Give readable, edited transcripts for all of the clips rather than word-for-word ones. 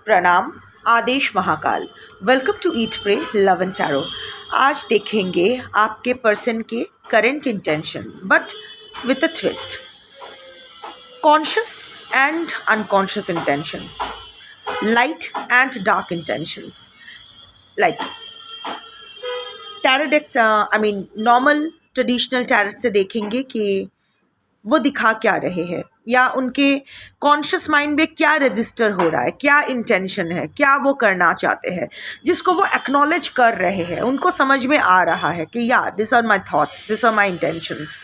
प्रणाम, आदेश Mahakal. Welcome to eat pray love and tarot. आज देखेंगे आपके पर्सन के current intention but with a twist. Conscious and unconscious intention, light and dark intentions. Like tarot decks, normal traditional tarot से देखेंगे कि वो दिखा क्या रहे हैं या उनके कॉन्शियस माइंड में क्या रजिस्टर हो रहा है, क्या इंटेंशन है, क्या वो करना चाहते हैं, जिसको वो एक्नॉलेज कर रहे हैं। उनको समझ में आ रहा है कि yeah this are my thoughts, this are my intentions.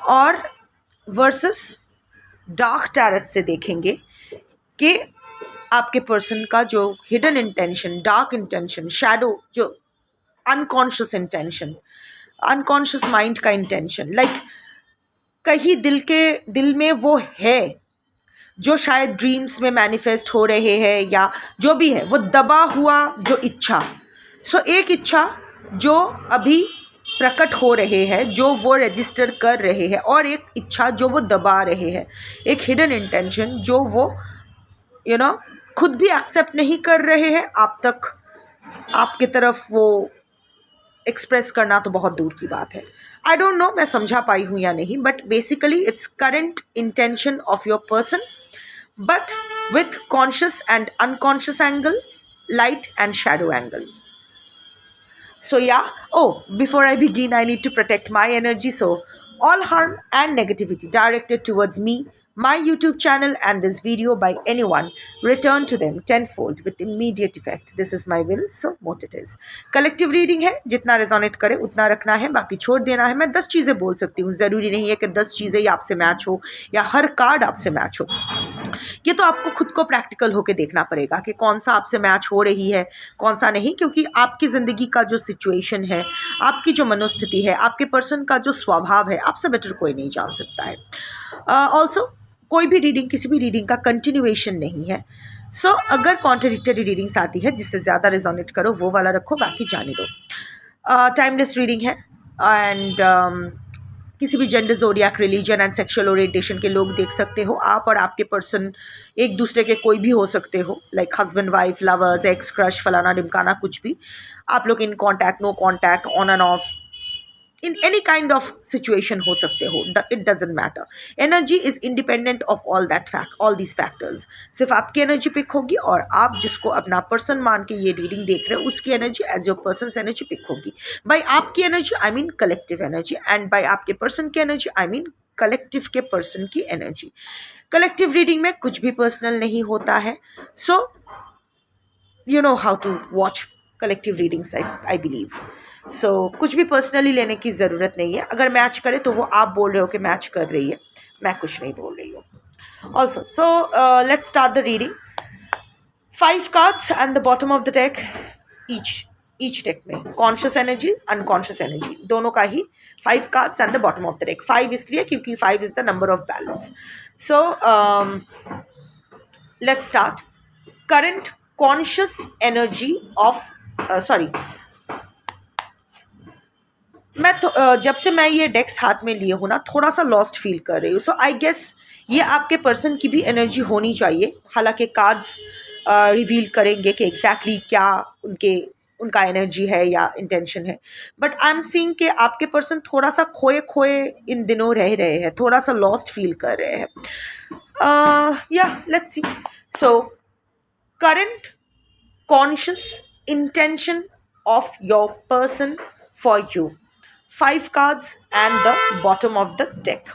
और वर्सेस डार्क टैरेट से देखेंगे कि आपके पर्सन का जो hidden intention, dark intention, shadow, जो अनकॉन्शियस इंटेंशन, अनकॉन्शियस माइंड का इंटेंशन, लाइक कहीं दिल में वो है जो शायद ड्रीम्स में मैनिफेस्ट हो रहे हैं या जो भी है, वो दबा हुआ जो इच्छा। एक इच्छा जो अभी प्रकट हो रहे हैं, जो वो रजिस्टर कर रहे हैं, और एक इच्छा जो वो दबा रहे हैं, एक हिडन इंटेंशन जो वो खुद भी एक्सेप्ट नहीं कर रहे हैं। आप तक, आपकी तरफ वो एक्सप्रेस करना तो बहुत दूर की बात है। आई डोंट नो मैं समझा पाई हूँ या नहीं, but basically its current intention of your person but with conscious and unconscious angle, light and shadow angle. So yeah, before I begin, I need to protect my energy. So all harm and negativity directed towards me, my YouTube channel and this video by anyone, return to them tenfold with immediate effect. This is my will, so what it is. Collective reading है, जितना resonate करे उतना रखना है, बाकी छोड़ देना है। मैं 10 चीज़ें बोल सकती हूँ, ज़रूरी नहीं है कि 10 चीज़ें ही आपसे मैच हो या हर कार्ड आपसे मैच हो। ये तो आपको खुद को प्रैक्टिकल होके देखना पड़ेगा कि कौन सा आपसे मैच हो रही है, कौन सा नहीं, क्योंकि आपकी ज़िंदगी का जो सिचुएशन है, आपकी जो मनोस्थिति है, आपके पर्सन का जो स्वभाव है, आपसे बेटर कोई नहीं जान सकता है। ऑल्सो कोई भी रीडिंग किसी भी रीडिंग का कंटिन्यूएशन नहीं है। अगर कॉन्ट्रडिक्टरी रीडिंग्स आती है जिससे ज़्यादा रेजोनेट करो वो वाला रखो, बाकी जाने दो। टाइमलेस रीडिंग है एंड किसी भी gender, zodiac, religion and sexual orientation के लोग देख सकते हो। आप और आपके पर्सन एक दूसरे के कोई भी हो सकते हो, like husband, wife, lovers, ex, crush, फलाना ढिमकाना, कुछ भी। आप लोग in contact, no contact, on and off, in any kind of situation हो सकते हो, it doesn't matter. Energy is independent of all these factors. सिर्फ आपकी एनर्जी पिक होगी और आप जिसको अपना पर्सन मान के ये रीडिंग देख रहे हो उसकी energy as your person energy pick होगी। बाय आपकी energy I mean collective energy, and by आपके पर्सन की एनर्जी आई मीन कलेक्टिव के पर्सन की एनर्जी। कलेक्टिव रीडिंग में कुछ भी पर्सनल नहीं होता है। So you know how to watch collective readings, I believe. कुछ भी पर्सनली लेने की ज़रूरत नहीं है। अगर मैच करे तो वो आप बोल रहे हो कि मैच कर रही है, मैं कुछ नहीं बोल रही हूँ। Also let's start the reading. 5 cards and the bottom of the deck, each deck में कॉन्शियस एनर्जी, अनकॉन्शियस एनर्जी दोनों का ही 5 cards and the bottom of the deck. 5 इसलिए क्योंकि 5 is the number of balance. Let's start. Current conscious energy of जब से मैं ये डेक्स हाथ में लिए हूँ ना, थोड़ा सा लॉस्ट फील कर रही हूँ। आई गेस ये आपके पर्सन की भी एनर्जी होनी चाहिए। हालांकि कार्ड्स रिवील करेंगे कि एग्जैक्टली क्या उनका एनर्जी है या इंटेंशन है, बट आई एम सीइंग कि आपके पर्सन थोड़ा सा खोए खोए इन दिनों रह रहे हैं, थोड़ा सा लॉस्ट फील कर रहे हैं। Let's see. Current conscious intention of your person for you. 5 cards and the bottom of the deck.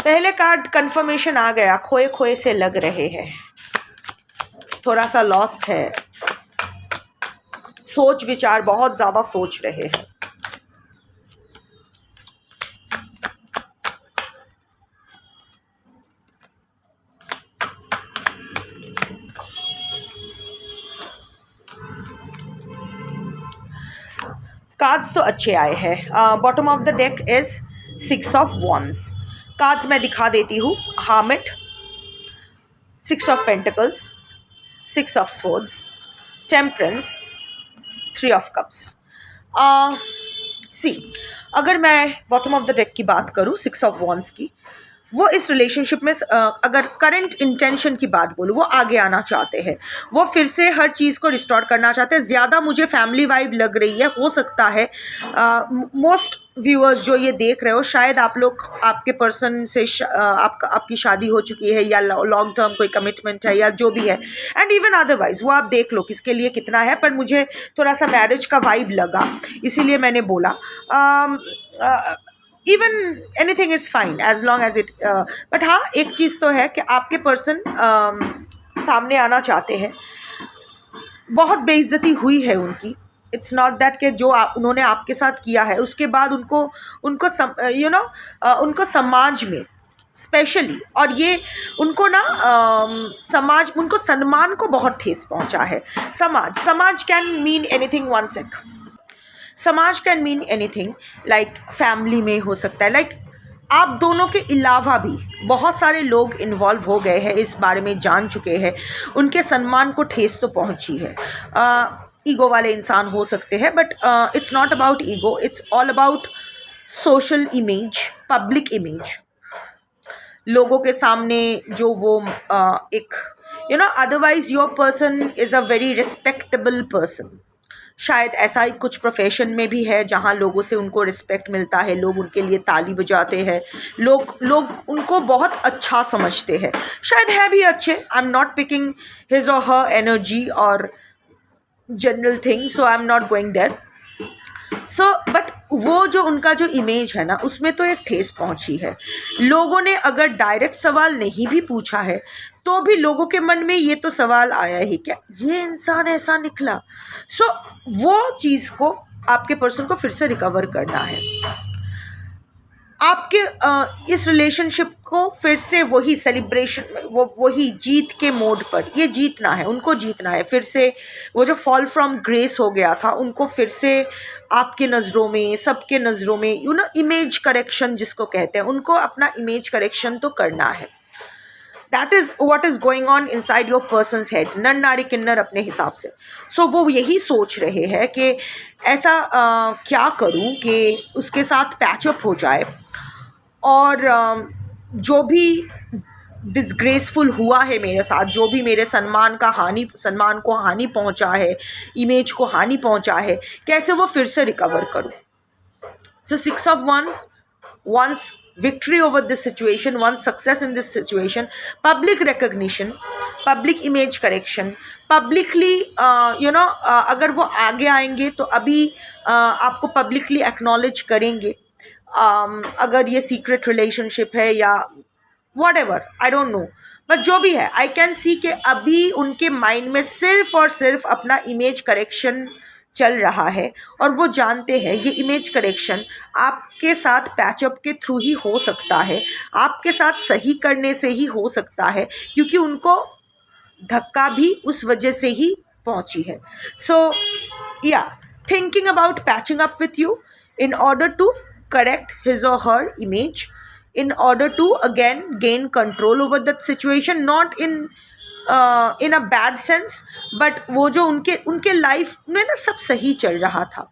पहले कार्ड कंफर्मेशन आ गया, खोए खोए से लग रहे हैं, थोड़ा सा लॉस्ट है, सोच विचार बहुत ज़्यादा सोच रहे हैं। कार्ड्स तो अच्छे आए हैं। Bottom of the deck is 6 of wands. Cards मैं दिखा देती हूँ। Hermit, 6 of pentacles, 6 of swords, temperance, 3 of cups. See अगर मैं बॉटम ऑफ द डेक की बात करूँ, 6 ऑफ वॉन्ड्स की, वो इस रिलेशनशिप में अगर करंट इंटेंशन की बात बोलूँ, वो आगे आना चाहते हैं, वो फिर से हर चीज़ को रिस्टोर करना चाहते हैं। ज़्यादा मुझे फैमिली वाइब लग रही है। हो सकता है मोस्ट व्यूअर्स जो ये देख रहे हो, शायद आप लोग, आपके पर्सन से आपकी शादी हो चुकी है या लॉन्ग टर्म कोई कमिटमेंट है या जो भी है, एंड इवन अदरवाइज वो आप देख लो किसके लिए कितना है, पर मुझे थोड़ा सा मैरिज का वाइब लगा, इसीलिए मैंने बोला। Even anything is fine as long as it, but हाँ, एक चीज़ तो है कि आपके पर्सन सामने आना चाहते हैं। बहुत बेइज्जती हुई है उनकी। इट्स नॉट दैट कि जो उन्होंने आपके साथ किया है उसके बाद उनको उनको समाज में स्पेशली, और ये उनको ना समाज, उनको सम्मान को बहुत ठेस पहुंचा है। समाज can mean anything, one sec, समाज can mean anything, like family में हो सकता है, लाइक आप दोनों के अलावा भी बहुत सारे लोग इन्वॉल्व हो गए हैं, इस बारे में जान चुके हैं, उनके सम्मान को ठेस तो पहुंची है। ईगो वाले इंसान हो सकते हैं, but it's not about ego, it's all about social image, public image, लोगों के सामने जो वो एक otherwise your person is a very respectable person. शायद ऐसा ही कुछ प्रोफेशन में भी है जहाँ लोगों से उनको रिस्पेक्ट मिलता है, लोग उनके लिए ताली बजाते हैं, लोग उनको बहुत अच्छा समझते हैं, शायद है भी अच्छे। I am not picking his or her energy और general thing, so I am not going there. So but वो जो उनका जो इमेज है ना, उसमें तो एक ठेस पहुंची है। लोगों ने अगर डायरेक्ट सवाल नहीं भी पूछा है तो भी लोगों के मन में ये तो सवाल आया ही, क्या ये इंसान ऐसा निकला। सो वो चीज़ को आपके पर्सन को फिर से रिकवर करना है। आपके इस रिलेशनशिप को फिर से वही सेलिब्रेशन, वही जीत के मोड पर ये जीतना है, उनको जीतना है। फिर से वो जो फॉल फ्रॉम ग्रेस हो गया था, उनको फिर से आपके नज़रों में, सबके नज़रों में इमेज करेक्शन जिसको कहते हैं, उनको अपना इमेज करेक्शन तो करना है। That is what is going on inside your persons head, नर नारी किन्नर अपने हिसाब से। सो वो यही सोच रहे हैं कि ऐसा क्या करूं कि उसके साथ पैचअप हो जाए, और जो भी डिसग्रेसफुल हुआ है मेरे साथ, जो भी मेरे सम्मान को हानि पहुंचा है, इमेज को हानि पहुंचा है, कैसे वो फिर से रिकवर करूं। सो 6 of Wands wants victory over this situation, wants success in this situation, public recognition, public image correction, publicly अगर वो आगे आएंगे तो अभी आपको publicly acknowledge करेंगे। अगर ये सीक्रेट रिलेशनशिप है या whatever, I don't know, but जो भी है, आई कैन सी कि अभी उनके माइंड में सिर्फ और सिर्फ अपना इमेज करेक्शन चल रहा है, और वो जानते हैं ये इमेज करेक्शन आपके साथ पैचअप के थ्रू ही हो सकता है, आपके साथ सही करने से ही हो सकता है, क्योंकि उनको धक्का भी उस वजह से ही पहुंची है। So yeah thinking about patching up with you in order to correct his or her image, in order to again gain control over that situation, not in a bad sense, but वो जो उनके life में ना सब सही चल रहा था,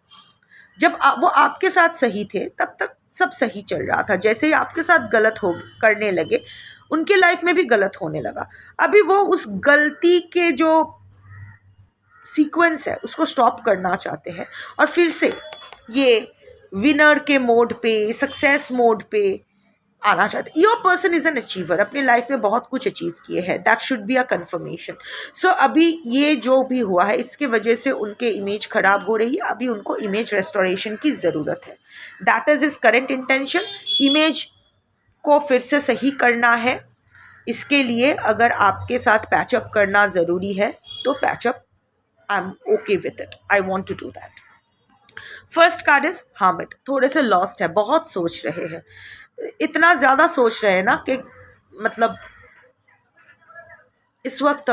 जब वो आपके साथ सही थे तब तक सब सही चल रहा था। जैसे ही आपके साथ गलत करने लगे, उनके लाइफ में भी गलत होने लगा। अभी वो उस गलती के जो सीक्वेंस है उसको स्टॉप करना चाहते हैं, और फिर से ये विनर के मोड पे, सक्सेस मोड पे आना चाहते हैं। Your person is an achiever, अपनी लाइफ में बहुत कुछ अचीव किए हैं, that should be a confirmation. So अभी ये जो भी हुआ है इसके वजह से उनके इमेज खराब हो रही है, अभी उनको इमेज रेस्टोरेशन की ज़रूरत है। That is his current intention, image को फिर से सही करना है। इसके लिए अगर आपके साथ पैचअप करना ज़रूरी है तो patch up, I am okay with it, I want to do that. First card is hermit, थोड़े से लॉस्ट है, बहुत सोच रहे हैं, इतना ज़्यादा सोच रहे हैं ना कि मतलब इस वक्त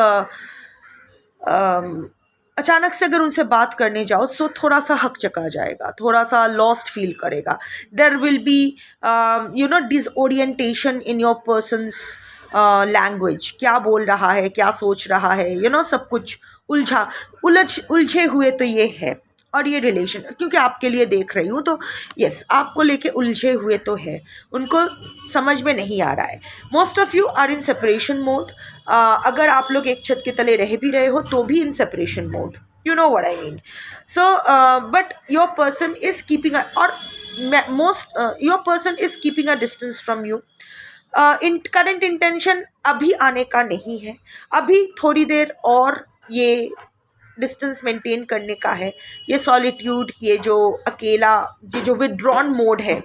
अचानक से अगर उनसे बात करने जाओ तो थोड़ा सा हक चका जाएगा, थोड़ा सा लॉस्ट फील करेगा। There will be disorientation in your person's language, क्या बोल रहा है, क्या सोच रहा है, सब कुछ उलझे हुए तो ये है। और ये रिलेशन, क्योंकि आपके लिए देख रही हूँ तो यस, आपको लेके उलझे हुए तो है, उनको समझ में नहीं आ रहा है. Most of you are in separation mode. अगर आप लोग एक छत के तले रह भी रहे हो तो भी इन separation mode. You know what I mean. So, but your person is keeping your person is keeping a distance from you. Current intention अभी आने का नहीं है. अभी थोड़ी देर और ये डिस्टेंस मेंटेन करने का है. ये सॉलिट्यूड, ये जो अकेला, ये जो विड्रॉन मोड है,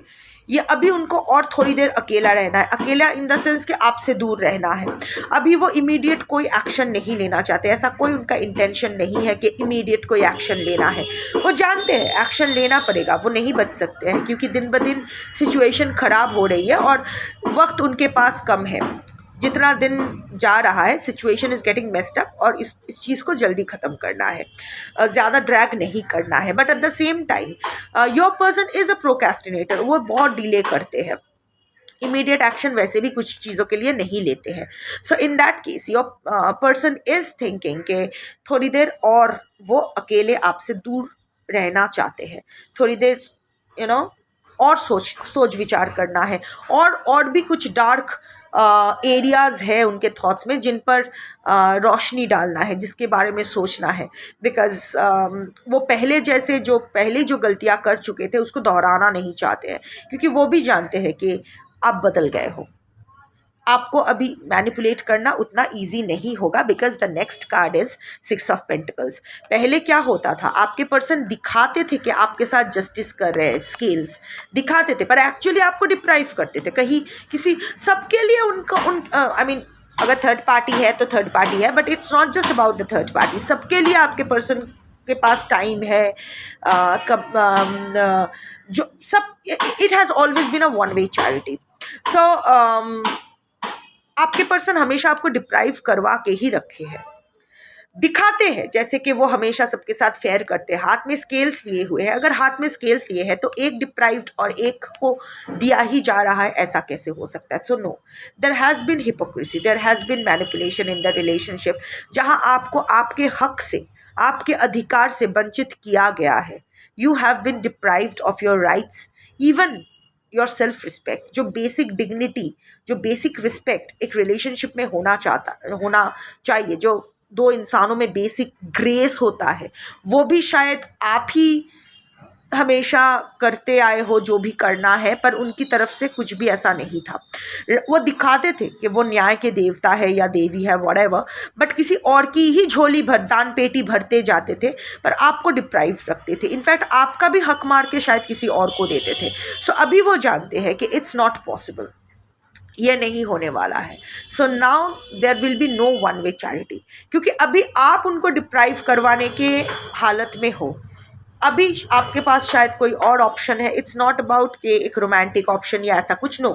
ये अभी उनको और थोड़ी देर अकेला रहना है. अकेला इन द सेंस कि आपसे दूर रहना है. अभी वो इमीडिएट कोई एक्शन नहीं लेना चाहते. ऐसा कोई उनका इंटेंशन नहीं है कि इमीडिएट कोई एक्शन लेना है. वो जानते हैं एक्शन लेना पड़ेगा, वो नहीं बच सकते हैं, क्योंकि दिन ब दिन सिचुएशन ख़राब हो रही है और वक्त उनके पास कम है. जितना दिन जा रहा है situation is getting messed up और इस चीज़ को जल्दी ख़त्म करना है, ज़्यादा ड्रैग नहीं करना है. But at the same time your person is a procrastinator. वो बहुत डिले करते हैं, इमीडिएट एक्शन वैसे भी कुछ चीज़ों के लिए नहीं लेते हैं. So in that case your person is thinking कि थोड़ी देर और वो अकेले आपसे दूर रहना चाहते हैं. थोड़ी देर और सोच विचार करना है, और भी कुछ डार्क एरियाज़ है उनके थॉट्स में जिन पर रोशनी डालना है, जिसके बारे में सोचना है. बिकॉज़ वो पहले जो गलतियां कर चुके थे उसको दोहराना नहीं चाहते हैं, क्योंकि वो भी जानते हैं कि आप बदल गए हो. आपको अभी मैनिपुलेट करना उतना इजी नहीं होगा, because the next card is 6 of pentacles. पहले क्या होता था, आपके पर्सन दिखाते थे कि आपके साथ जस्टिस कर रहे हैं, स्केल्स दिखाते थे, पर एक्चुअली आपको डिप्राइव करते थे. कहीं किसी सबके लिए अगर थर्ड पार्टी है तो थर्ड पार्टी है, but it's not just about the third party. सबके लिए आपके पर्सन के पास टाइम है. जो सब it has always been a one way charity. So आपके पर्सन हमेशा आपको डिप्राइव करवा के ही रखे हैं. दिखाते हैं जैसे कि वो हमेशा सबके साथ फेयर करते हैं. हाथ में स्केल्स लिए हुए हैं. अगर हाथ में स्केल्स लिए हैं तो एक डिप्राइव्ड और एक को दिया ही जा रहा है, ऐसा कैसे हो सकता है? So no, there has been hypocrisy, there has been manipulation in the relationship, जहां आपको आपके हक से, आपके अधिकार से वंचित किया गया है. You have been deprived of your rights, even your self respect. जो बेसिक डिग्निटी, जो बेसिक रिस्पेक्ट एक रिलेशनशिप में होना चाहिए, जो दो इंसानों में बेसिक ग्रेस होता है, वो भी शायद आप ही हमेशा करते आए हो जो भी करना है, पर उनकी तरफ से कुछ भी ऐसा नहीं था. वो दिखाते थे कि वो न्याय के देवता है या देवी है, व्हाटएवर, बट किसी और की ही झोली दान पेटी भरते जाते थे, पर आपको डिप्राइव रखते थे. इनफैक्ट आपका भी हक मार के शायद किसी और को देते थे. सो अभी वो जानते हैं कि इट्स नॉट पॉसिबल, ये नहीं होने वाला है. So now there will be no one way charity, क्योंकि अभी आप उनको डिप्राइव करवाने के हालत में हो. अभी आपके पास शायद कोई और ऑप्शन है. इट्स नॉट अबाउट कि एक रोमांटिक ऑप्शन या ऐसा कुछ. नो,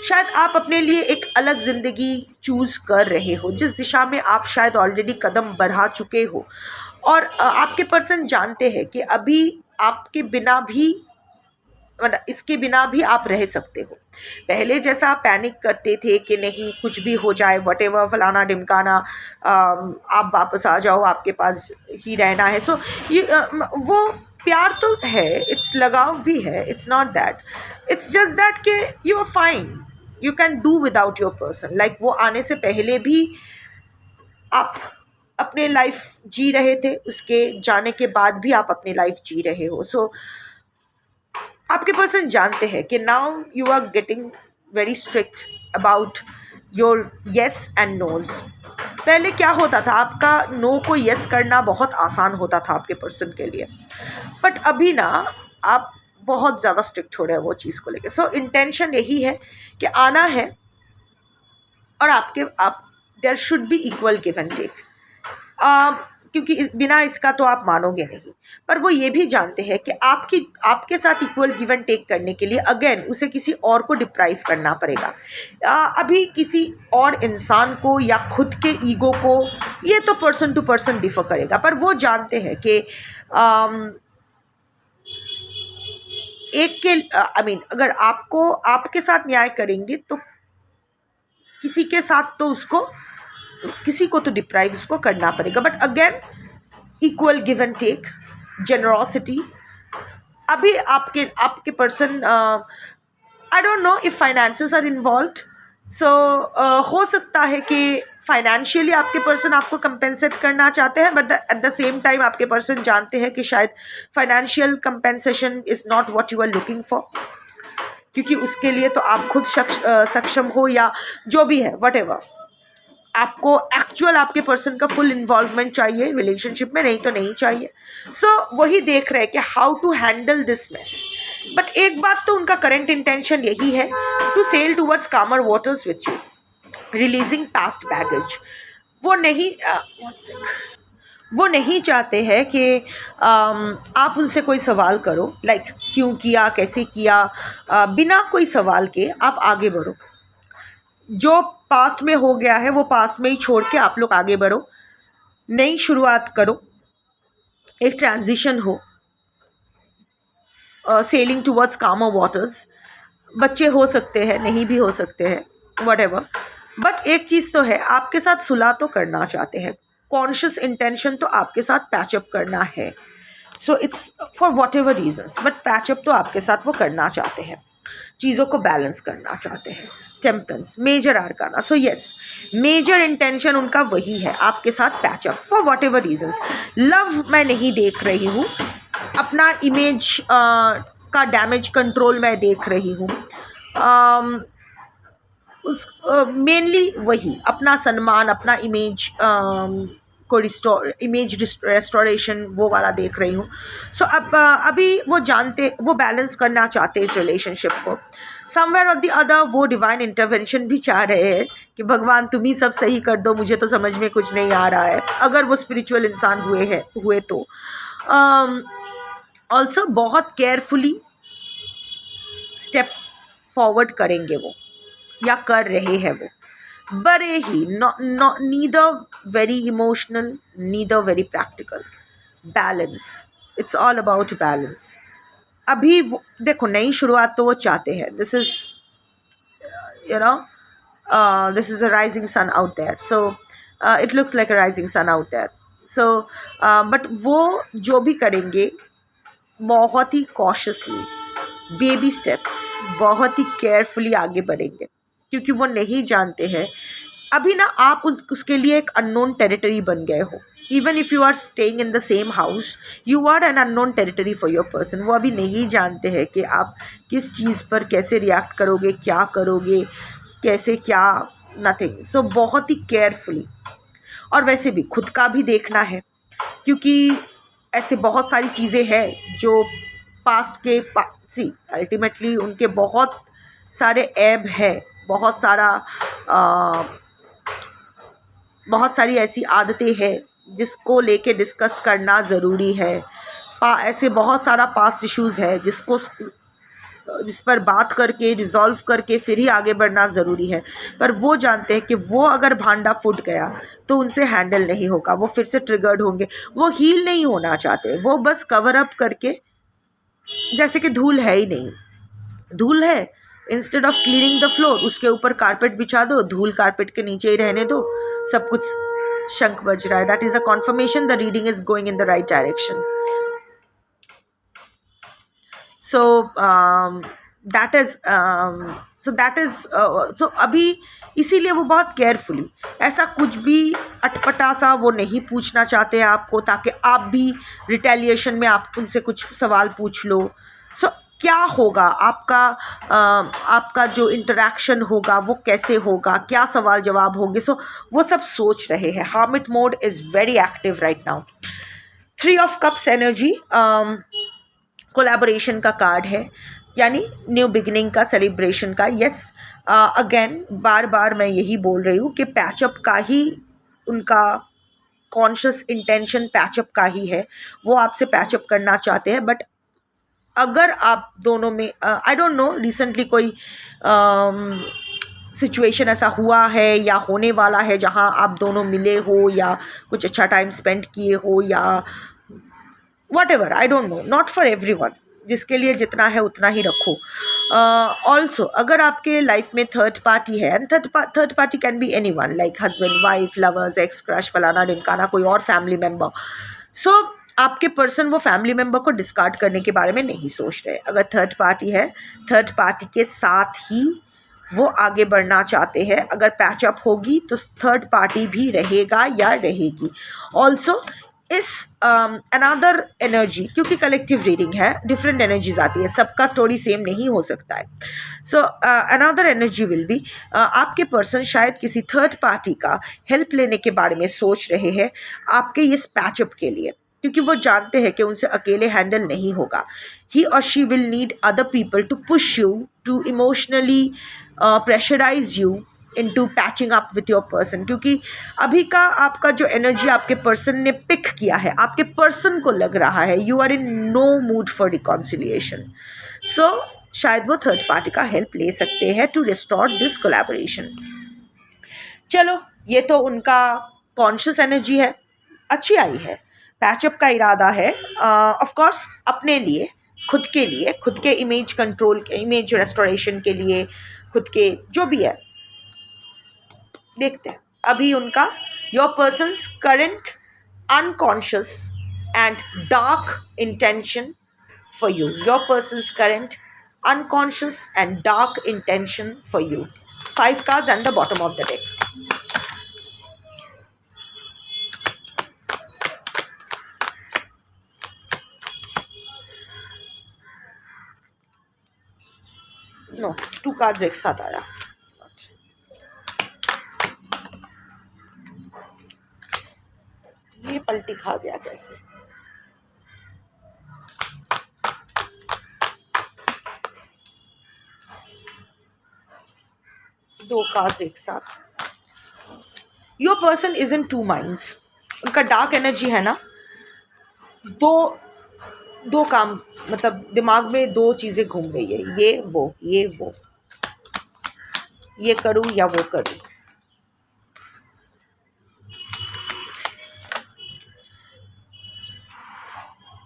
शायद आप अपने लिए एक अलग ज़िंदगी चूज़ कर रहे हो, जिस दिशा में आप शायद ऑलरेडी कदम बढ़ा चुके हो. और आपके पर्सन जानते हैं कि अभी आपके बिना भी, मतलब इसके बिना भी आप रह सकते हो. पहले जैसा आप पैनिक करते थे कि नहीं कुछ भी हो जाए, व्हाटएवर, फलाना ढिमकाना, आप वापस आ जाओ, आपके पास ही रहना है. सो ये वो प्यार तो है, इट्स लगाव भी है, it's not that, it's just that कि you are fine, you can do without your person. Like वो आने से पहले भी आप अपने लाइफ जी रहे थे, उसके जाने के बाद भी आप अपनी लाइफ जी रहे हो. सो आपके पर्सन जानते हैं कि now you are getting very strict about your yes and noes. पहले क्या होता था, आपका नो को येस करना बहुत आसान होता था आपके पर्सन के लिए, बट अभी ना आप बहुत ज़्यादा स्ट्रिक्ट हो रहे हैं वो चीज़ को लेकर. सो इंटेंशन यही है कि आना है और there should be equal give and take. क्योंकि बिना इसका तो आप मानोगे नहीं. पर वो ये भी जानते हैं कि आपके साथ इक्वल गिव एंड टेक करने के लिए अगेन उसे किसी और को डिप्राइव करना पड़ेगा. अभी किसी और इंसान को या खुद के ईगो को, ये तो पर्सन टू पर्सन डिफर करेगा, पर वो जानते हैं कि अगर आपके साथ न्याय करेंगे तो किसी के साथ तो किसी को तो डिप्राइव उसको करना पड़ेगा. But again equal give and take, generosity. अभी आपके person, I don't know if finances are involved, so हो सकता है कि फाइनेंशियली आपके पर्सन आपको कंपेंसेट करना चाहते हैं, but at the same time आपके पर्सन जानते हैं कि शायद financial compensation is not what you are looking for, क्योंकि उसके लिए तो आप खुद सक्षम हो या जो भी है, व्हाटएवर। आपको एक्चुअल आपके पर्सन का फुल इन्वॉल्वमेंट चाहिए रिलेशनशिप में, नहीं तो नहीं चाहिए। सो वही देख रहे हैं कि how to handle this mess. But एक बात तो उनका करंट इंटेंशन यही है, to sail towards calmer waters with you, releasing past baggage. वो नहीं चाहते हैं कि आप उनसे कोई सवाल करो, लाइक क्यों किया, कैसे किया, बिना कोई सवाल के आप आगे बढ़ो। जो पास्ट में हो गया है वो पास्ट में ही छोड़ के आप लोग आगे बढ़ो, नई शुरुआत करो, एक ट्रांजिशन हो, सेलिंग टूवर्ड्स कामर वाटर्स। बच्चे हो सकते हैं, नहीं भी हो सकते हैं, व्हाटएवर, बट एक चीज़ तो है, आपके साथ सुलह तो करना चाहते हैं, कॉन्शियस इंटेंशन तो आपके साथ पैचअप करना है। So it's for whatever reasons, but patch up तो आपके साथ वो करना चाहते हैं, चीज़ों को बैलेंस करना चाहते हैं। Temperance, major arcana. So yes, major intention उनका वही है, आपके साथ patch up for whatever reasons. Love मैं नहीं देख रही हूँ, अपना इमेज का डैमेज कंट्रोल मैं देख रही हूँ। उस मेनली वही अपना सम्मान, अपना इमेज को इमेज रेस्टोरेशन, वो वाला देख रही हूँ। सो अभी वो बैलेंस करना चाहते हैं इस रिलेशनशिप को। समवेयर और द अदर वो डिवाइन इंटरवेंशन भी चाह रहे हैं कि भगवान तुम ही सब सही कर दो, मुझे तो समझ में कुछ नहीं आ रहा है, अगर वो स्पिरिचुअल इंसान हुए तो। ऑल्सो बहुत केयरफुली स्टेप फॉरवर्ड करेंगे वो, या कर रहे हैं वो, बड़े ही neither very emotional, neither very practical. Balance, it's all about balance. अभी देखो, नई शुरुआत तो वो चाहते हैं, this is this is a rising sun out there, so it looks like a rising sun out there. So but वो जो भी करेंगे बहुत ही कॉशियसली, बेबी स्टेप्स, बहुत ही केयरफुली आगे बढ़ेंगे, क्योंकि वो नहीं जानते हैं अभी ना, आप उसके लिए एक अननोन टेरिटरी बन गए हो। Even if you are staying in the same house, you are an unknown territory for your person. वो अभी नहीं जानते हैं कि आप किस चीज़ पर कैसे रिएक्ट करोगे, क्या करोगे, कैसे क्या, नथिंग। सो बहुत ही केयरफुली, और वैसे भी खुद का भी देखना है, क्योंकि ऐसे बहुत सारी चीज़ें हैं जो पास्ट के अल्टीमेटली उनके बहुत सारे ऐब है, बहुत सारी ऐसी आदतें हैं जिसको लेके डिस्कस करना ज़रूरी है। ऐसे बहुत सारा पास्ट इश्यूज़ है जिस पर बात करके रिजॉल्व करके फिर ही आगे बढ़ना ज़रूरी है। पर वो जानते हैं कि वो अगर भांडा फूट गया तो उनसे हैंडल नहीं होगा, वो फिर से ट्रिगर्ड होंगे। वो हील नहीं होना चाहते, वो बस कवर अप करके, जैसे कि धूल है ही नहीं, धूल है, instead of cleaning the floor उसके ऊपर कारपेट बिछा दो, धूल कारपेट के नीचे ही रहने दो, सब कुछ शंख बज रहा है। That is a confirmation the reading is going in the right direction. So अभी इसीलिए वो बहुत केयरफुली, ऐसा कुछ भी अटपटा सा वो नहीं पूछना चाहते आपको, ताकि आप भी रिटेलिएशन में आप उनसे कुछ सवाल पूछ लो। सो क्या होगा आपका जो इंटरेक्शन होगा वो कैसे होगा, क्या सवाल जवाब होंगे। सो वो सब सोच रहे हैं। Hermit mode is very active right now. 3 of cups energy collaboration का कार्ड है, यानी न्यू बिगिनिंग का, सेलिब्रेशन का। यस, अगेन बार बार मैं यही बोल रही हूँ कि पैचअप का ही उनका कॉन्शियस इंटेंशन पैचअप का ही है। वो आपसे पैचअप करना चाहते हैं, बट अगर आप दोनों में आई डोंट नो रिसेंटली कोई सिचुएशन ऐसा हुआ है या होने वाला है जहां आप दोनों मिले हो या कुछ अच्छा टाइम स्पेंड किए हो या whatever, I don't no, not for everyone, जिसके लिए जितना है उतना ही रखो। ऑल्सो अगर आपके लाइफ में थर्ड पार्टी है, and third party can be anyone, like husband, wife, lovers, ex, crush, फलाना ढिमकाना, कोई और फैमिली मेम्बर। सो आपके पर्सन वो फैमिली मेम्बर को डिस्कार्ड करने के बारे में नहीं सोच रहे। अगर थर्ड पार्टी है, थर्ड पार्टी के साथ ही वो आगे बढ़ना चाहते हैं। अगर पैचअप होगी तो थर्ड पार्टी भी रहेगा या रहेगी। ऑल्सो इस अनदर एनर्जी, क्योंकि कलेक्टिव रीडिंग है, डिफरेंट एनर्जीज आती है, सबका स्टोरी सेम नहीं हो सकता है। So another energy will be, आपके पर्सन शायद किसी थर्ड पार्टी का हेल्प लेने के बारे में सोच रहे हैं आपके इस पैचअप के लिए, क्योंकि वो जानते हैं कि उनसे अकेले हैंडल नहीं होगा। ही और she will need other people to push you, to emotionally pressurise you into patching up with your person, क्योंकि अभी का आपका जो एनर्जी आपके पर्सन ने पिक किया है, आपके पर्सन को लग रहा है you are in no mood for reconciliation. So शायद वो थर्ड पार्टी का हेल्प ले सकते हैं टू रिस्टोर दिस कोलैबोरेशन। चलो, ये तो उनका कॉन्शियस एनर्जी है, अच्छी आई है। पैचअप का इरादा है ऑफ कोर्स अपने लिए, खुद के लिए, खुद के इमेज कंट्रोल, इमेज रेस्टोरेशन के लिए, खुद के जो भी है। देखते हैं अभी उनका your persons current unconscious and dark intention for you, your persons current unconscious and dark intention for you. 5 cards and the bottom of the deck. No, 2 cards एक साथ आया। ये पलटी खा गया कैसे? दो कार्ड्स एक साथ। Your person is in 2 minds। उनका डार्क एनर्जी है ना, दो काम, मतलब दिमाग में 2 चीज़ें घूम रही है, ये वो, ये करूँ या वो करूँ।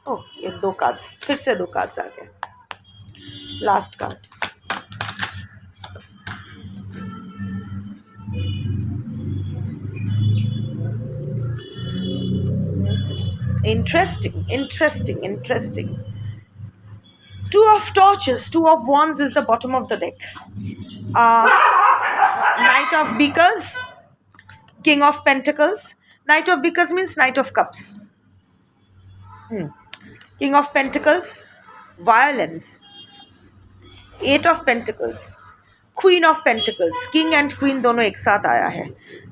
ओह, ये 2 कार्ड्स, फिर से 2 कार्ड्स आ गए। Last card, interesting. 2 of torches, 2 of wands is the bottom of the deck. Knight of beakers, king of pentacles. Knight of beakers means knight of cups. King of pentacles, violence. 8 of pentacles, queen of pentacles. King and queen दोनों एक साथ आया है।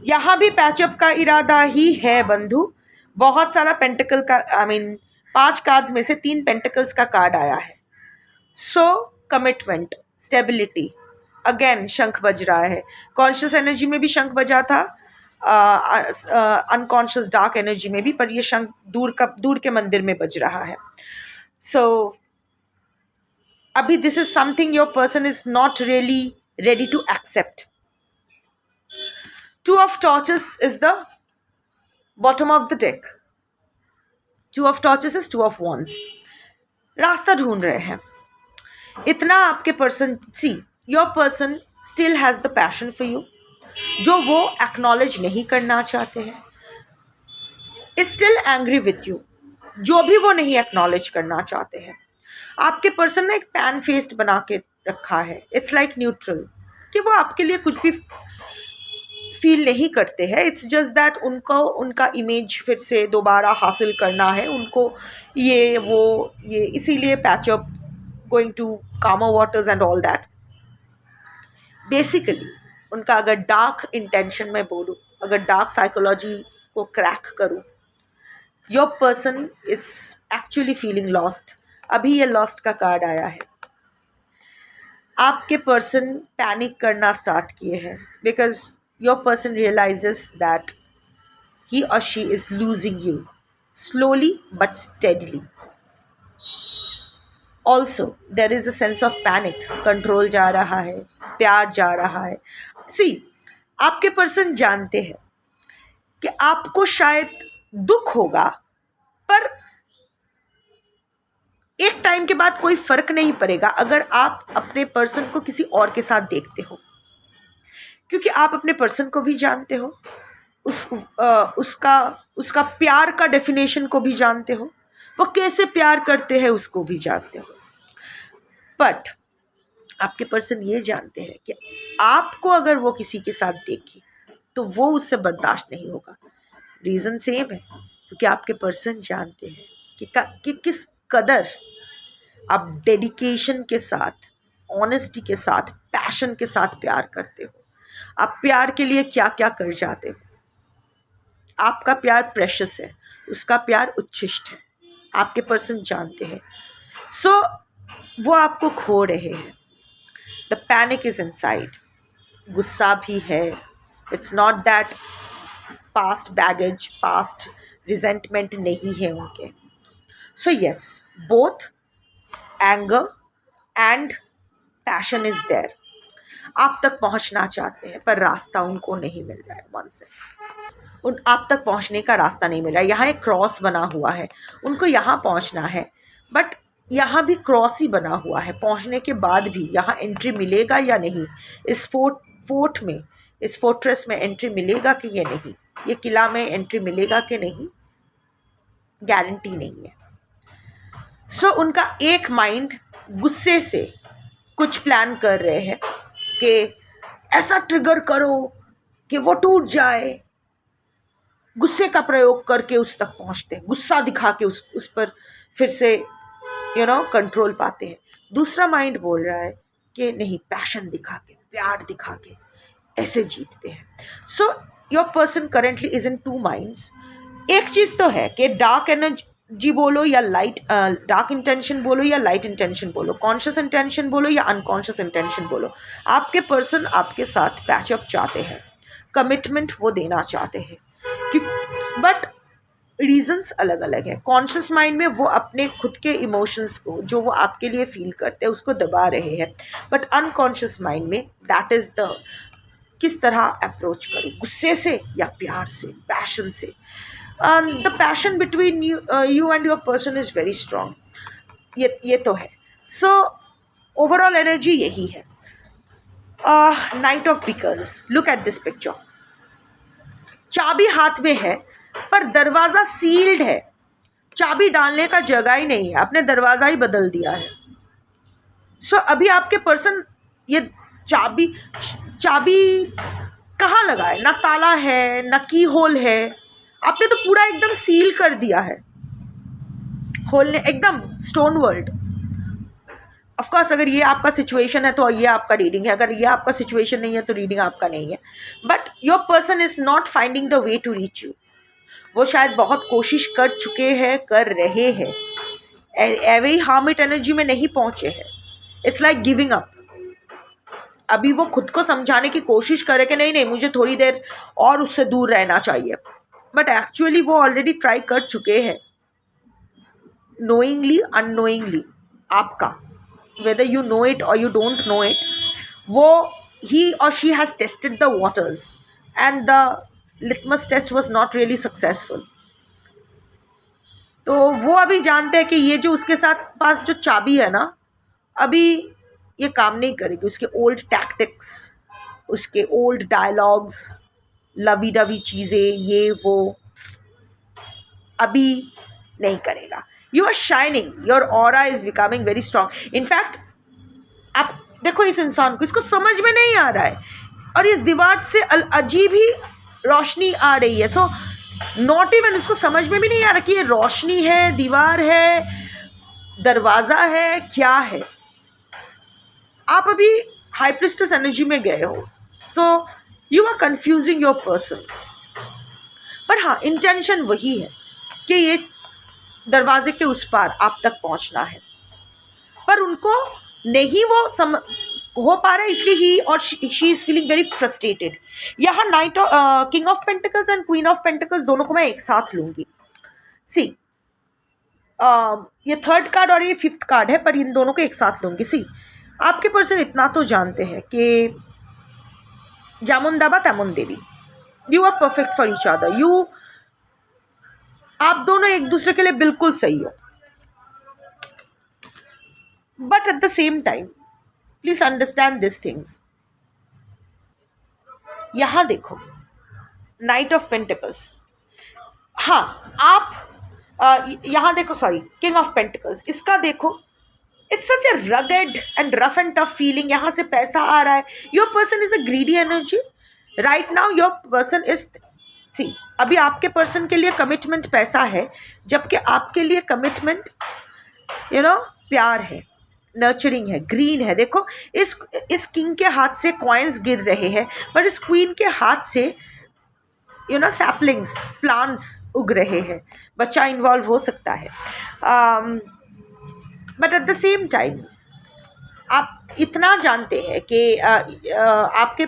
यहाँ भी patch up का इरादा ही है बंधु। बहुत सारा पेंटिकल का, 5 कार्ड्स में से 3 पेंटिकल्स का कार्ड आया है। सो कमिटमेंट, स्टेबिलिटी, अगेन शंख बज रहा है। कॉन्शियस एनर्जी में भी शंख बजा था, अनकॉन्शियस डार्क एनर्जी में भी, पर ये शंख दूर के मंदिर में बज रहा है। सो अभी this is something your person is not really ready to accept. 2 of torches is the bottom of the deck. 2 of torches is 2 of wands. रास्ता ढूंढ रहे हैं इतना आपके person. See, your person still has the passion for you, जो वो acknowledge नहीं करना चाहते हैं। Is still angry with you, जो भी वो नहीं एक्नॉलेज करना चाहते हैं। आपके पर्सन ने एक पैन फेस्ड बना के रखा है। इट्स लाइक न्यूट्रल, कि वो आपके लिए कुछ भी फील नहीं करते हैं। इट्स जस्ट दैट उनको उनका इमेज फिर से दोबारा हासिल करना है, उनको ये इसीलिए पैचअप, गोइंग टू कामर waters and all that. Basically उनका अगर डार्क इंटेंशन में बोलूँ, अगर डार्क साइकोलॉजी को क्रैक करूँ, your person is actually feeling lost. अभी ये लॉस्ट का कार्ड आया है। आपके पर्सन पैनिक करना स्टार्ट किए हैं, because your person realizes that he और she is losing you slowly but steadily. Also there is a sense of panic, control जा रहा है, प्यार जा रहा है। सी, आपके पर्सन जानते हैं कि आपको शायद दुख होगा, पर एक टाइम के बाद कोई फर्क नहीं पड़ेगा अगर आप अपने पर्सन को किसी और के साथ देखते हो, क्योंकि आप अपने पर्सन को भी जानते हो, उसका प्यार का डेफिनेशन को भी जानते हो। वो कैसे प्यार करते हैं उसको भी जानते हो। बट आपके पर्सन ये जानते हैं कि आपको अगर वो किसी के साथ देखे तो वो उससे बर्दाश्त नहीं होगा। रीज़न सेम है, क्योंकि आपके पर्सन जानते हैं कि किस कदर आप डेडिकेशन के साथ, ऑनेस्टी के साथ, पैशन के साथ प्यार करते हो। आप प्यार के लिए क्या क्या कर जाते हो। आपका प्यार प्रेशियस है, उसका प्यार उच्छिष्ट है, आपके पर्सन जानते हैं। सो वो आपको खो रहे हैं। द पैनिक इज इनसाइड, गुस्सा भी है। It's not that past baggage, past resentment नहीं है उनके। So yes, both anger and passion is there. आप तक पहुंचना चाहते हैं पर रास्ता उनको नहीं मिल रहा है। मन से आप तक पहुंचने का रास्ता नहीं मिल रहा है। यहाँ एक क्रॉस बना हुआ है, उनको यहाँ पहुंचना है, बट यहाँ भी क्रॉस ही बना हुआ है। पहुंचने के बाद भी यहाँ एंट्री मिलेगा या नहीं, इस फोर्ट में, इस फोर्ट्रेस में एंट्री मिलेगा कि ये नहीं, ये किला में एंट्री मिलेगा कि नहीं, गारंटी नहीं है। सो उनका एक माइंड गुस्से से कुछ प्लान कर रहे हैं कि ऐसा ट्रिगर करो कि वो टूट जाए। गुस्से का प्रयोग करके उस तक पहुंचते हैं, गुस्सा दिखा के उस पर फिर से कंट्रोल पाते हैं। दूसरा माइंड बोल रहा है कि नहीं, पैशन दिखा के, प्यार दिखा के ऐसे जीतते हैं। सो your person currently is in two minds. एक चीज़ तो है कि डार्क एनर्जी बोलो या लाइट, डार्क इंटेंशन बोलो या लाइट इंटेंशन बोलो, कॉन्शियस इंटेंशन बोलो या अनकॉन्शियस इंटेंशन बोलो, आपके पर्सन आपके साथ पैचअप चाहते हैं, कमिटमेंट वो देना चाहते हैं, बट रीजंस अलग अलग है। कॉन्शियस माइंड में वो अपने खुद के इमोशंस को, जो वो आपके लिए फील करते हैं, उसको दबा रहे हैं। बट अनकॉन्शियस माइंड में दैट इज़ द किस तरह अप्रोच करूँ, गुस्से से या प्यार से, पैशन से। The passion between you and your person is very strong, ये तो है। सो ओवरऑल एनर्जी यही है। Night of beakers, look at this picture. चाबी हाथ में है पर दरवाज़ा सील्ड है, चाबी डालने का जगह ही नहीं है, आपने दरवाज़ा ही बदल दिया है। सो अभी आपके पर्सन ये चाबी कहाँ लगाए, ना ताला है ना की होल है, आपने तो पूरा एकदम सील कर दिया है, खोलने एकदम स्टोन वर्ल्ड। ऑफकोर्स अगर ये आपका सिचुएशन है तो ये आपका रीडिंग है, अगर ये आपका सिचुएशन नहीं है तो रीडिंग आपका नहीं है। But your person is not finding the way to reach you. वो शायद बहुत कोशिश कर चुके हैं, कर रहे हैं, एवरी हार्मिट एनर्जी में नहीं पहुंचे हैं। It's like giving up. अभी वो खुद को समझाने की कोशिश करे कि नहीं, मुझे थोड़ी देर और उससे दूर रहना चाहिए, बट एक्चुअली वो ऑलरेडी ट्राई कर चुके हैं, नोइंगली अननोइंगली। आपका whether you know it or you don't know it, he or she has tested the waters and the litmus test was not really successful. तो वो अभी जानते हैं कि ये जो उसके साथ पास जो चाबी है ना, अभी ये काम नहीं करेगी। उसके ओल्ड टैक्टिक्स, उसके ओल्ड डायलॉग्स, लवी डवी चीज़ें, ये वो अभी नहीं करेगा। You are shining, your aura is becoming very strong. In fact आप देखो इस इंसान को, इसको समझ में नहीं आ रहा है और इस दीवार से अजीब ही रोशनी आ रही है। सो नॉट इवन उसको समझ में भी नहीं आ रहा कि ये रोशनी है, दीवार है, दरवाज़ा है, क्या है। आप अभी हाई प्रिस्टेस एनर्जी में गए हो, so you are confusing your person. पर हाँ, इंटेंशन वही है कि ये दरवाजे के उस पार आप तक पहुंचना है, पर उनको नहीं वो हो पा रहा है, इसलिए ही और she is feeling very frustrated. यहाँ knight king of pentacles and queen of pentacles दोनों को मैं एक साथ लूँगी। सी ये थर्ड कार्ड और ये फिफ्थ कार्ड है, पर इन दोनों को एक साथ लूँगी। सी आपके पर्सन इतना तो जानते हैं कि जामुन दाबा तमुन देवी, you are perfect for each other. आप दोनों एक दूसरे के लिए बिल्कुल सही हो, but at the same time please understand this things. यहां देखो, नाइट ऑफ पेंटिकल्स। हाँ, आप यहाँ देखो, सॉरी, किंग ऑफ पेंटिकल्स, इसका देखो, it's such a rugged and rough and tough feeling. यहाँ से पैसा आ रहा है. Your person is a greedy energy right now. Your person is, see, अभी आपके पर्सन के लिए कमिटमेंट पैसा है, जबकि आपके लिए कमिटमेंट प्यार है, नर्चरिंग है, ग्रीन है. देखो इस किंग के हाथ से कॉइन्स गिर रहे हैं, पर इस क्वीन के हाथ से सैपलिंग्स, प्लांट्स उग रहे हैं. बच्चा इन्वॉल्व हो सकता है, but at the same time आप इतना जानते हैं कि आपके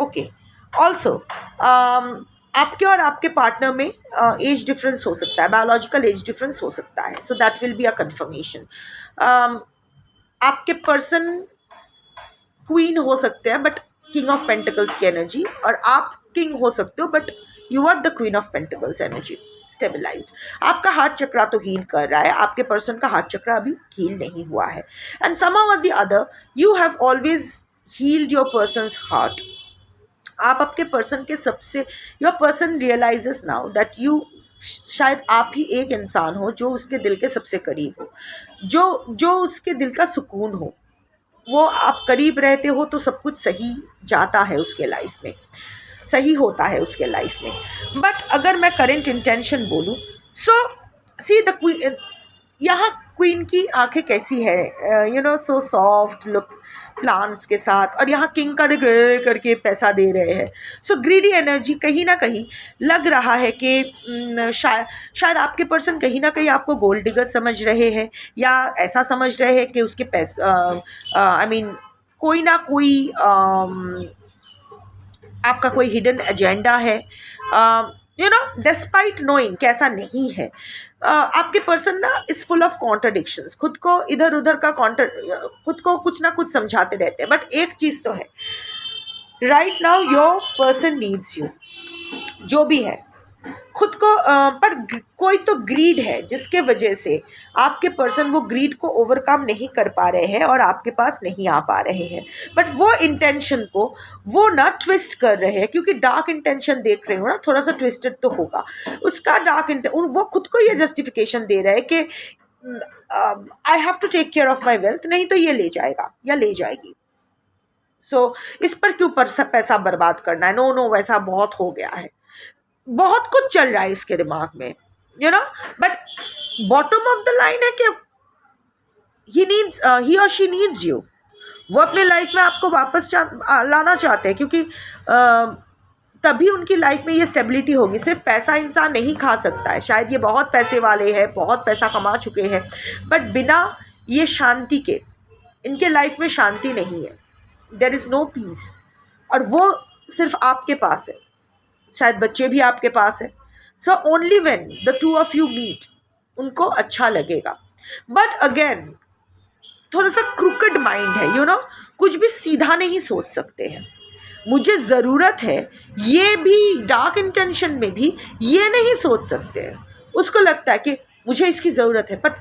ओके, ऑल्सो आपके और आपके पार्टनर में एज डिफरेंस हो सकता है, बायोलॉजिकल एज डिफरेंस हो सकता है. So that will be a confirmation. आपके पर्सन क्वीन हो सकते हैं बट किंग ऑफ पेंटिकल्स की एनर्जी, और आप किंग हो सकते हो but you are the queen of pentacles energy, stabilised. आपका हार्ट चक्रा तो हील कर रहा है, आपके पर्सन का हार्ट चक्रा अभी हील नहीं हुआ है. And somehow or the other you have always healed your person's heart. आप आपके पर्सन के सबसे, your person realises now that you, शायद आप ही एक इंसान हो जो उसके दिल के सबसे करीब हो, जो उसके दिल का सुकून हो. वो आप करीब रहते हो तो सब कुछ सही जाता है उसके लाइफ में, सही होता है उसके लाइफ में. बट अगर मैं करेंट इंटेंशन बोलूँ, सो सी द क्वीन, यहाँ क्वीन की आंखें कैसी है, सो सॉफ्ट लुक प्लांट्स के साथ, और यहाँ किंग का देख करके पैसा दे रहे हैं. सो ग्रीडी एनर्जी, कहीं ना कहीं लग रहा है कि शायद आपके पर्सन कहीं ना कहीं आपको गोल्ड डिगर समझ रहे हैं, या ऐसा समझ रहे हैं कि उसके आई मीन कोई ना कोई आपका कोई हिडन एजेंडा है. डिस्पाइट नोइंग कि ऐसा नहीं है. आपके पर्सन ना इज फुल ऑफ कॉन्ट्रडिक्शंस, खुद को इधर उधर का खुद को कुछ ना कुछ समझाते रहते हैं. बट एक चीज़ तो है, right now your person needs you, जो भी है खुद को, पर कोई तो ग्रीड है जिसके वजह से आपके पर्सन वो ग्रीड को ओवरकम नहीं कर पा रहे हैं और आपके पास नहीं आ पा रहे हैं. बट वो इंटेंशन को वो ना ट्विस्ट कर रहे हैं, क्योंकि डार्क इंटेंशन देख रहे हो ना, थोड़ा सा ट्विस्टेड तो होगा उसका डार्क वो खुद को ये जस्टिफिकेशन दे रहा है कि I have to take care of my wealth, नहीं तो ये ले जाएगा या ले जाएगी. सो इस पर क्यों पैसा बर्बाद करना है. नो, वैसा बहुत हो गया है, बहुत कुछ चल रहा है इसके दिमाग में, but bottom of the line है कि ही और शी नीड्स यू. वो अपने लाइफ में आपको वापस लाना चाहते हैं, क्योंकि तभी उनकी लाइफ में ये स्टेबिलिटी होगी. सिर्फ पैसा इंसान नहीं खा सकता है, शायद ये बहुत पैसे वाले हैं, बहुत पैसा कमा चुके हैं, बट बिना ये शांति के इनके लाइफ में शांति नहीं है. देयर इज़ नो पीस, और वो सिर्फ आपके पास है, शायद बच्चे भी आपके पास है. So only when the two of you meet उनको अच्छा लगेगा. बट अगेन थोड़ा सा क्रूकेड माइंड है, कुछ भी सीधा नहीं सोच सकते हैं. मुझे ज़रूरत है, ये भी डार्क इंटेंशन में भी ये नहीं सोच सकते हैं. उसको लगता है कि मुझे इसकी ज़रूरत है, पर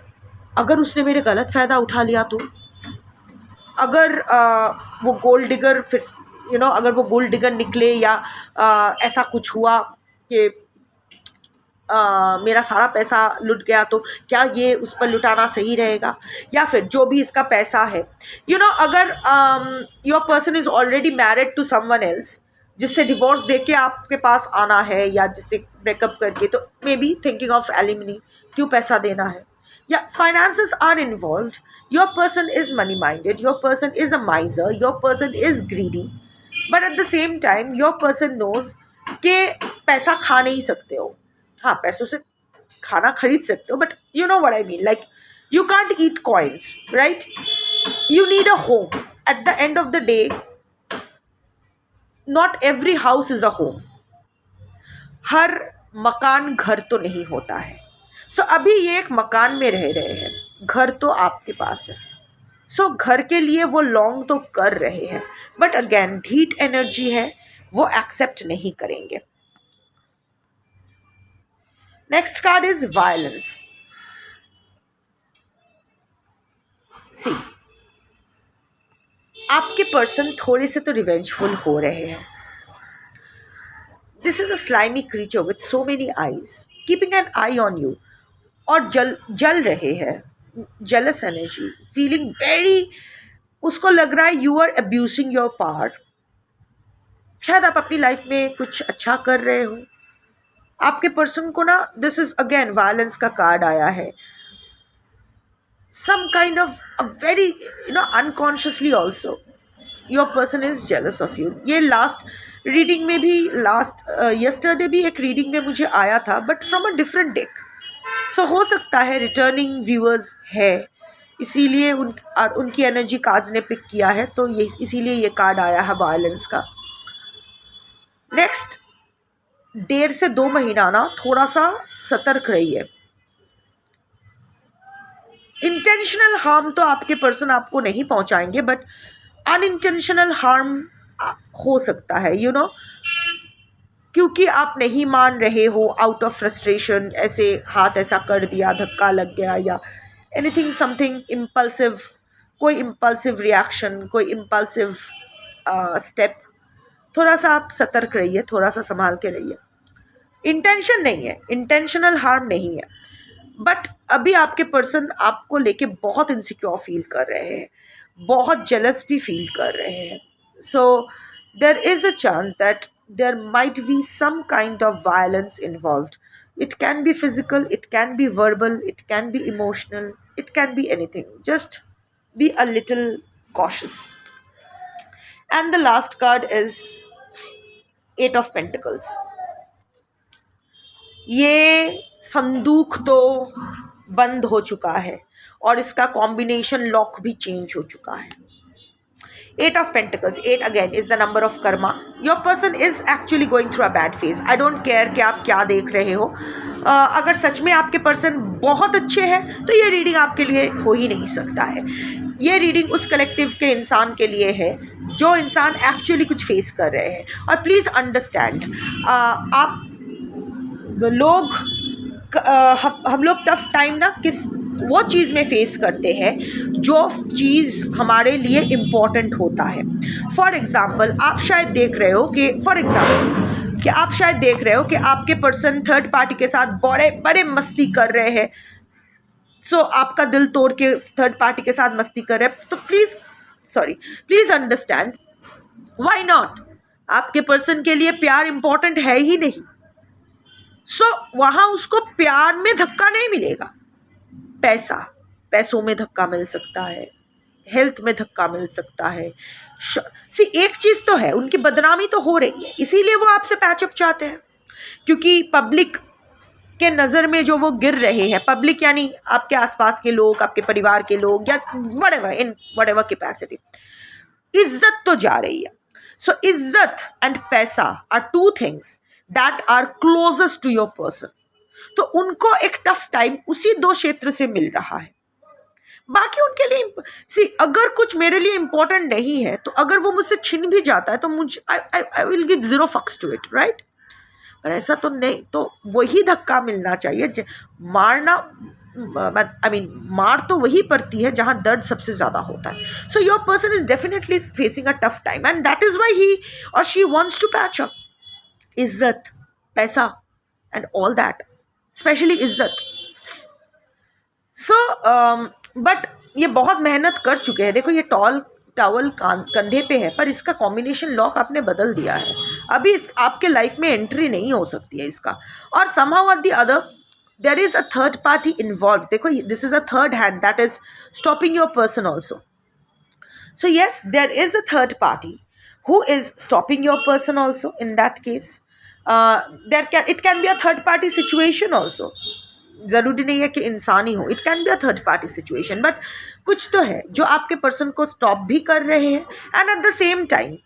अगर उसने मेरे गलत फ़ायदा उठा लिया तो, अगर वो गोल्ड डिगर फिर अगर वो गोल्ड डिगर निकले, या ऐसा कुछ हुआ कि मेरा सारा पैसा लुट गया, तो क्या ये उस पर लुटाना सही रहेगा. या फिर जो भी इसका पैसा है, अगर your person is already married to someone else, जिससे डिवोर्स देके आपके पास आना है, या जिससे ब्रेकअप करके, तो maybe thinking of alimony, क्यों पैसा देना है. या finances are involved. Your person is money minded, your person is a miser, your person is greedy, but at the same time your person knows कि पैसा खा नहीं सकते हो. हाँ, पैसों से खाना खरीद सकते हो, but you know what I mean, like you can't eat coins, right. You need a home. At the end of the day not every house is a home. हर मकान घर तो नहीं होता है. सो अभी ये एक मकान में रह रहे हैं, घर तो आपके पास है. सो घर के लिए वो लॉन्ग तो कर रहे हैं, बट अगेन हीट एनर्जी है, वो एक्सेप्ट नहीं करेंगे. Next card is violence. See, आपके पर्सन थोड़े से तो रिवेंजफुल हो रहे हैं. This is a slimy creature with so many eyes keeping an eye on you. और जल रहे हैं, जेलस एनर्जी, फीलिंग वेरी, उसको लग रहा है you are abusing your power. शायद आप अपनी लाइफ में कुछ अच्छा कर रहे हो, आपके पर्सन को ना, दिस इज अगेन वायलेंस का कार्ड आया है, some kind of a very unconsciously also your person is jealous of you। ये लास्ट रीडिंग में भी, लास्ट yesterday भी एक रीडिंग में मुझे आया था, but from a different deck. So हो सकता है रिटर्निंग व्यूअर्स है, इसीलिए उनकी एनर्जी कार्ड्स ने पिक किया है, तो ये इसीलिए ये कार्ड आया है वायलेंस का। नेक्स्ट 1.5 से 2 महीना ना थोड़ा सा सतर्क रहिए। इंटेंशनल हार्म तो आपके पर्सन आपको नहीं पहुंचाएंगे, बट अनइंटेंशनल हार्म हो सकता है, क्योंकि आप नहीं मान रहे हो, आउट ऑफ फ्रस्ट्रेशन ऐसे हाथ ऐसा कर दिया, धक्का लग गया, या एनीथिंग समथिंग इम्पल्सिव, कोई इम्पल्सिव रिएक्शन, कोई इम्पल्सिव स्टेप। थोड़ा सा आप सतर्क रहिए, थोड़ा सा संभाल के रहिए। इंटेंशन नहीं है, इंटेंशनल हार्म नहीं है, बट अभी आपके पर्सन आपको लेके बहुत इनसिक्योर फील कर रहे हैं, बहुत जेलस भी फील कर रहे हैं। So there is a chance that there might be some kind of violence involved. It can be physical, it can be verbal, it can be emotional, it can be anything. Just be a little cautious. And the last card is 8 of pentacles. ये संदूक तो बंद हो चुका है और इसका combination lock भी चेंज हो चुका है। 8 of Pentacles, 8 again is the number of karma. Your person is actually going through a bad phase. I don't care कि आप क्या देख रहे हो। अगर सच में आपके पर्सन बहुत अच्छे हैं तो ये रीडिंग आपके लिए हो ही नहीं सकता है। ये रीडिंग उस कलेक्टिव के इंसान के लिए है जो इंसान एक्चुअली कुछ फेस कर रहे हैं। और प्लीज़ अंडरस्टैंड, आप लोग हम लोग टफ टाइम ना वो चीज़ में फेस करते हैं जो चीज़ हमारे लिए इम्पॉर्टेंट होता है। फॉर एग्ज़ाम्पल आप शायद देख रहे हो कि आपके पर्सन थर्ड पार्टी के साथ बड़े बड़े मस्ती कर रहे हैं। सो आपका दिल तोड़ के थर्ड पार्टी के साथ मस्ती कर रहे हैं, तो प्लीज़ अंडरस्टैंड, व्हाई नॉट। आपके पर्सन के लिए प्यार इम्पॉर्टेंट है ही नहीं। वहाँ उसको प्यार में धक्का नहीं मिलेगा। पैसों में धक्का मिल सकता है, हेल्थ में धक्का मिल सकता है। एक चीज़ तो है, उनकी बदनामी तो हो रही है, इसीलिए वो आपसे पैचअप चाहते हैं, क्योंकि पब्लिक के नज़र में जो वो गिर रहे हैं, पब्लिक यानी आपके आसपास के लोग, आपके परिवार के लोग, या whatever कैपेसिटी, इज्जत तो जा रही है। सो इज्जत एंड पैसा are 2 things that are closest to your person। तो उनको एक टफ टाइम उसी 2 क्षेत्र से मिल रहा है। बाकी उनके लिए अगर कुछ मेरे लिए इम्पोर्टेंट नहीं है, तो अगर वो मुझसे छिन भी जाता है तो मुझे I will give 0 fucks to it, right. पर ऐसा तो नहीं, तो वही धक्का मिलना चाहिए। मार तो वही पड़ती है जहाँ दर्द सबसे ज़्यादा होता है। So your person is definitely facing a tough time and that is why he और she wants to patch up. इज्जत, पैसा एंड ऑल दैट, स्पेशली इज्जत। बट ये बहुत मेहनत कर चुके हैं। देखो, ये टॉवल कंधे पे है, पर इसका कॉम्बिनेशन लॉक आपने बदल दिया है। अभी आपके लाइफ में एंट्री नहीं हो सकती है इसका। और somehow at the other there is a third party involve. देखो, this is a third hand that is stopping your person also. So yes, there is a third party who is stopping your person also in that case। it can be a third party situation also। ज़रूरी नहीं है कि इंसान ही हो, it can be a third party situation, but कुछ तो है जो आपके पर्सन को स्टॉप भी कर रहे हैं। And eight the same time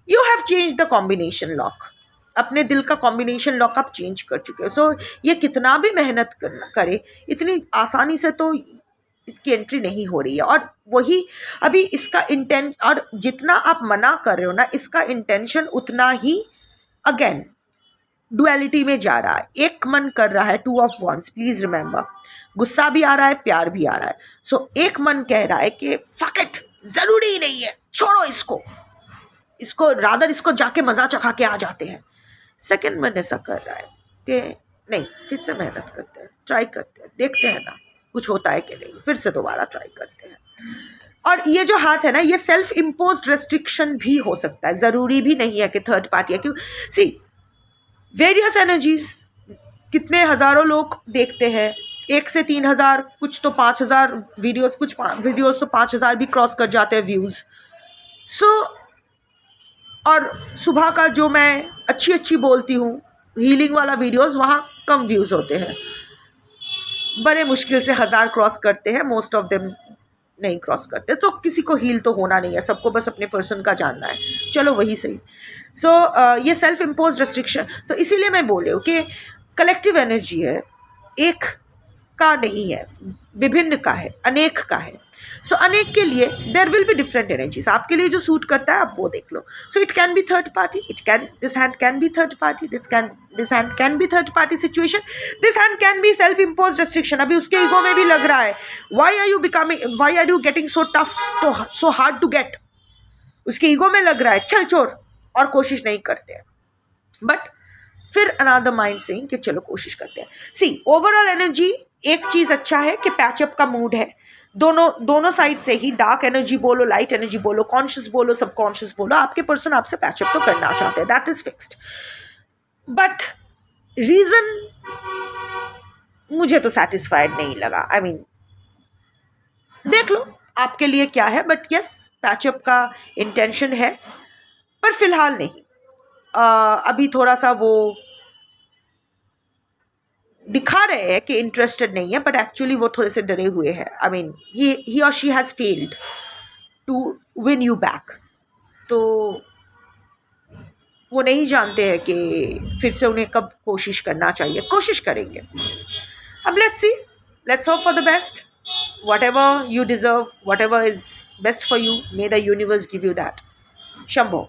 you have change the combination lock. अपने दिल का कॉम्बिनेशन लॉक आप चेंज कर चुके हो। सो ये कितना भी मेहनत करे, इतनी आसानी से तो इसकी एंट्री नहीं हो रही है। और वही अभी इसका इंटेंट, और जितना आप मना कर रहे हो ना, इसका इंटेंशन उतना ही अगेन डुअलिटी में जा रहा है। एक मन कर रहा है, 2 of Wands, प्लीज रिमेंबर। गुस्सा भी आ रहा है, प्यार भी आ रहा है। सो एक मन कह रहा है कि फक इट, जरूरी नहीं है, छोड़ो इसको रादर इसको जाके मजा चखा के आ जाते हैं। सेकंड मन ऐसा कर रहा है कि नहीं, फिर से मेहनत करते हैं, ट्राई करते हैं, देखते हैं ना कुछ होता है कि नहीं, फिर से दोबारा ट्राई करते हैं। और ये जो हाथ है ना, ये सेल्फ इम्पोज्ड रेस्ट्रिक्शन भी हो सकता है, ज़रूरी भी नहीं है कि थर्ड पार्टी है। क्यों? सी वेरियस एनर्जीज, कितने हज़ारों लोग देखते हैं, 1 से 3,000, कुछ तो 5,000 वीडियोस, कुछ वीडियोस तो 5,000 भी क्रॉस कर जाते हैं व्यूज़। सो और सुबह का जो मैं अच्छी बोलती हूँ हीलिंग वाला वीडियोस, वहाँ कम व्यूज़ होते हैं, बड़े मुश्किल से 1,000 क्रॉस करते हैं, मोस्ट ऑफ देम नहीं क्रॉस करते। तो किसी को हील तो होना नहीं है, सबको बस अपने पर्सन का जानना है, चलो वही सही। सो ये सेल्फ इम्पोज रेस्ट्रिक्शन, तो इसीलिए मैं बोल रही हूँ कि कलेक्टिव एनर्जी है, एक का नहीं है, विभिन्न का है, अनेक का है। सो अनेक के लिए there will be different energies, आपके लिए जो सूट करता है आप वो देख लो। So it can be third party, this hand can be third party, this hand can be third party situation, this hand can be self impose restriction. अभी उसके ईगो में भी लग रहा है, why are you getting so tough, so hard to get. उसके ego में लग रहा है चल चोर, और कोशिश नहीं करते हैं। बट फिर अनदर माइंड सेइंग कि चलो कोशिश करते हैं। सी ओवरऑल एनर्जी, एक चीज अच्छा है कि पैचअप का मूड है, दोनों साइड से ही, डार्क एनर्जी बोलो, लाइट एनर्जी बोलो, कॉन्शियस बोलो, सबकॉन्शियस बोलो, आपके पर्सन आपसे पैचअप तो करना चाहते हैं, that is fixed. But reason मुझे तो सेटिस्फाइड नहीं लगा। आई मीन देख लो आपके लिए क्या है, बट यस पैचअप का इंटेंशन है, पर फिलहाल नहीं। अभी थोड़ा सा वो दिखा रहे हैं कि इंटरेस्टेड नहीं है, बट एक्चुअली वो थोड़े से डरे हुए हैं। आई मीन ही और she has failed to win you back, तो वो नहीं जानते हैं कि फिर से उन्हें कब कोशिश करना चाहिए। कोशिश करेंगे, अब let's see, let's hope for the best. whatever you deserve, whatever is best for you, may the universe give you that. Shambho.